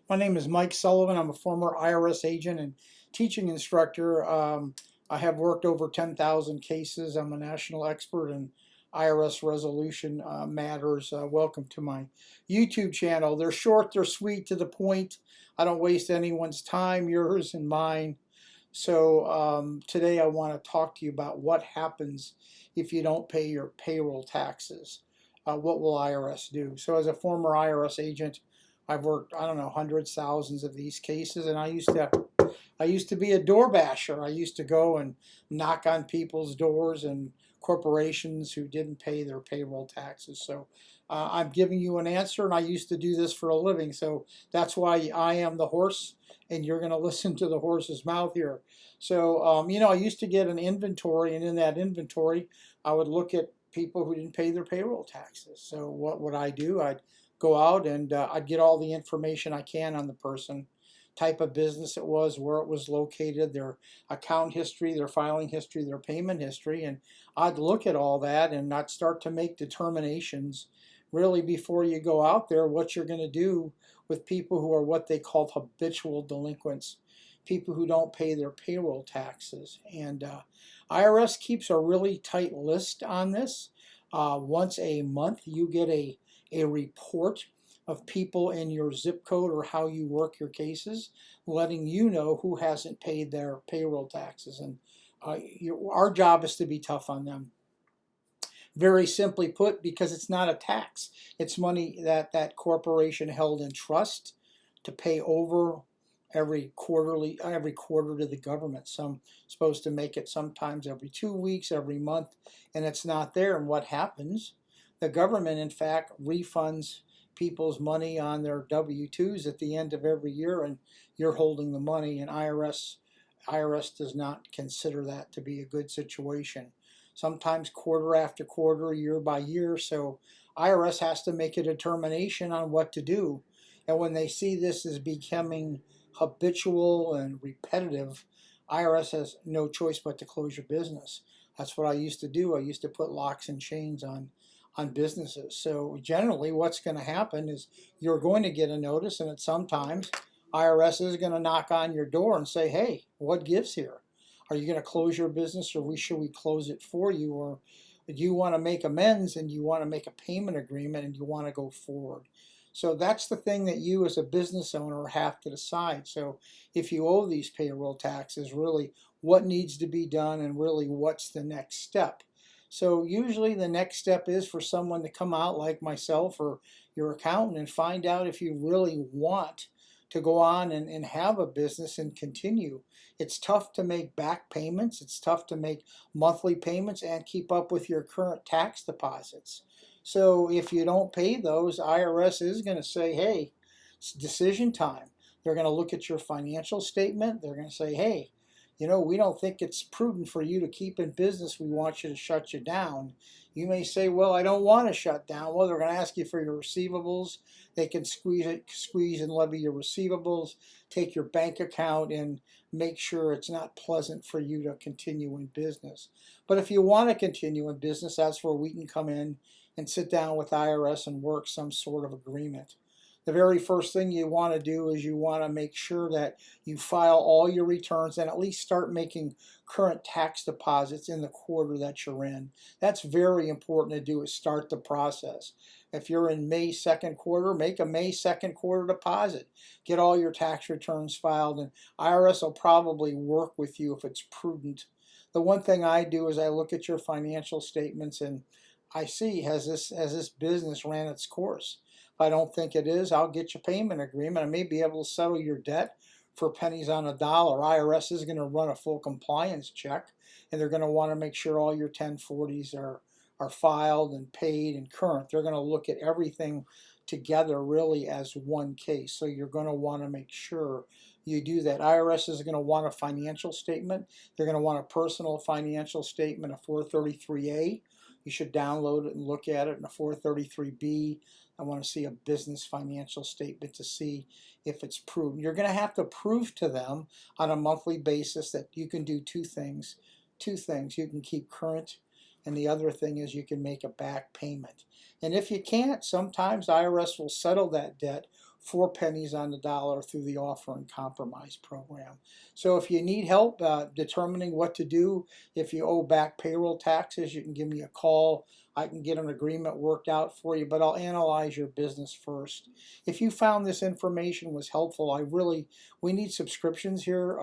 My name is Mike Sullivan. I'm a former IRS agent and teaching instructor. I have worked over 10,000 cases. I'm a national expert in IRS resolution matters. Welcome to my YouTube channel. They're short, they're sweet, to the point. I don't waste anyone's time, yours and mine. So today I want to talk to you about what happens if you don't pay your payroll taxes. What will IRS do? So as a former IRS agent, I've worked, I don't know, hundreds, thousands of these cases, and I used to be a door basher. I used to go and knock on people's doors and corporations who didn't pay their payroll taxes. So I'm giving you an answer, and I used to do this for a living. So that's why I am the horse, and you're going to listen to the horse's mouth here. So, I used to get an inventory, and in that inventory, I would look at people who didn't pay their payroll taxes. So what would I do? I'd go out and I'd get all the information I can on the person, type of business it was, where it was located, their account history, their filing history, their payment history, and I'd look at all that and I'd start to make determinations really before you go out there what you're going to do with people who are what they call habitual delinquents, people who don't pay their payroll taxes. And IRS keeps a really tight list on this. Once a month you get a report of people in your zip code or how you work your cases, letting you know who hasn't paid their payroll taxes. And our job is to be tough on them. Very simply put, because it's not a tax. It's money that that corporation held in trust to pay over every quarter to the government. Some supposed to make it sometimes every 2 weeks, every month, and it's not there. And what happens? The government, in fact, refunds people's money on their W-2s at the end of every year, and you're holding the money, and IRS does not consider that to be a good situation. Sometimes quarter after quarter, year by year, so IRS has to make a determination on what to do. And when they see this as becoming habitual and repetitive, IRS has no choice but to close your business. That's what I used to do. I used to put locks and chains on businesses. So generally what's going to happen is you're going to get a notice, and at sometimes IRS is going to knock on your door and say, hey, what gives here? Are you going to close your business, or should we close it for you? Or do you want to make amends and you want to make a payment agreement and you want to go forward? So that's the thing that you as a business owner have to decide. So if you owe these payroll taxes, really what needs to be done and really what's the next step? So usually the next step is for someone to come out like myself or your accountant and find out if you really want to go on and have a business and continue. It's tough to make back payments. It's tough to make monthly payments and keep up with your current tax deposits. So if you don't pay those, IRS is going to say, hey, it's decision time. They're going to look at your financial statement. They're going to say, hey, we don't think it's prudent for you to keep in business. We want you to shut you down. You may say, well, I don't want to shut down. Well, they're going to ask you for your receivables. They can squeeze and levy your receivables, take your bank account, and make sure it's not pleasant for you to continue in business. But if you want to continue in business, that's where we can come in and sit down with IRS and work some sort of agreement. The very first thing you want to do is you want to make sure that you file all your returns and at least start making current tax deposits in the quarter that you're in. That's very important to do, is start the process. If you're in May 2nd quarter, make a May 2nd quarter deposit. Get all your tax returns filed, and IRS will probably work with you if it's prudent. The one thing I do is I look at your financial statements and I see, has this business ran its course? If I don't think it is, I'll get your payment agreement. I may be able to settle your debt for pennies on a dollar. IRS is going to run a full compliance check, and they're going to want to make sure all your 1040s are filed and paid and current. They're going to look at everything together really as one case. So you're going to want to make sure you do that. IRS is going to want a financial statement. They're going to want a personal financial statement, a 433A. You should download it and look at it. And a 433B, I want to see a business financial statement to see if it's proven. You're going to have to prove to them on a monthly basis that you can do two things. You can keep current, and the other thing is you can make a back payment. And if you can't, sometimes IRS will settle that debt 4 pennies on the dollar through the offer and compromise program. So if you need help determining what to do, if you owe back payroll taxes, you can give me a call. I can get an agreement worked out for you, but I'll analyze your business first. If you found this information was helpful, we need subscriptions here.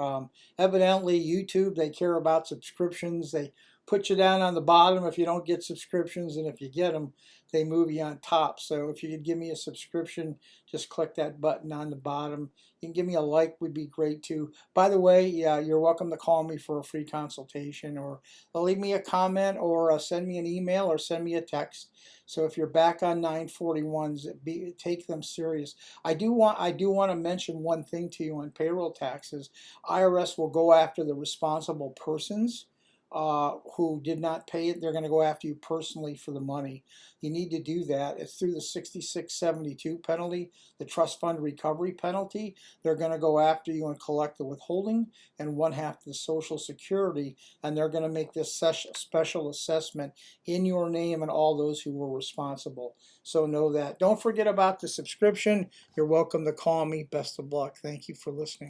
Evidently, YouTube, they care about subscriptions. They put you down on the bottom if you don't get subscriptions, and if you get them, they move you on top. So if you could give me a subscription, just click that button on the bottom. You can give me a like, would be great too. By the way, yeah, you're welcome to call me for a free consultation, or leave me a comment, or send me an email, or send me a text. So if you're back on 941s, take them serious. I do want to mention one thing to you on payroll taxes. IRS will go after the responsible persons who did not pay it. They're going to go after you personally for the money. You need to do that. It's through the 6672 penalty, the trust fund recovery penalty. They're going to go after you and collect the withholding and 1/2 the Social Security, and they're going to make this special assessment in your name and all those who were responsible. So know that. Don't forget about the subscription. You're welcome to call me. Best of luck. Thank you for listening.